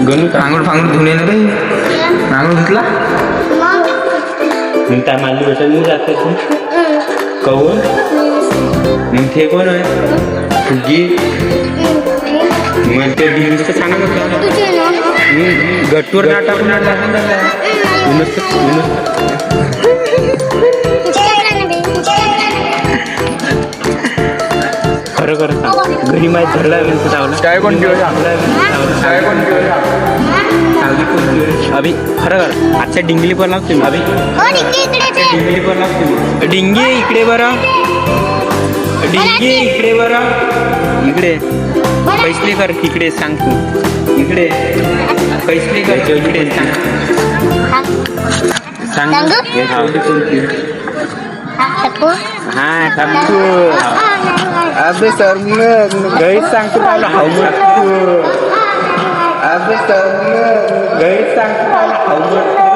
गणू फांगून धुणे ना बाई फांगून धुतला मग त्या माली भेटायला नाही जाते तू कहून मग ते कोण आहे फुगी मग ते डिंगीचं सांगा मग गट्टूर नाटक खरं खरं सांग घरी माहीत धरला चावला काय कोण अभि खरं खरं आजच्या डिंगली पण लागतो अभि डिंगली पण लागतो डिंगी इकडे बरं डिंगी इकडे बरं इकडे पैसले कर इकडे सांग तू इकडे पैसले कर इकडे सांग सांग हा टाकतो अबे सर घरीच सांगतो मला हाऊ अबे सर घरीच सांगतो मला हाऊ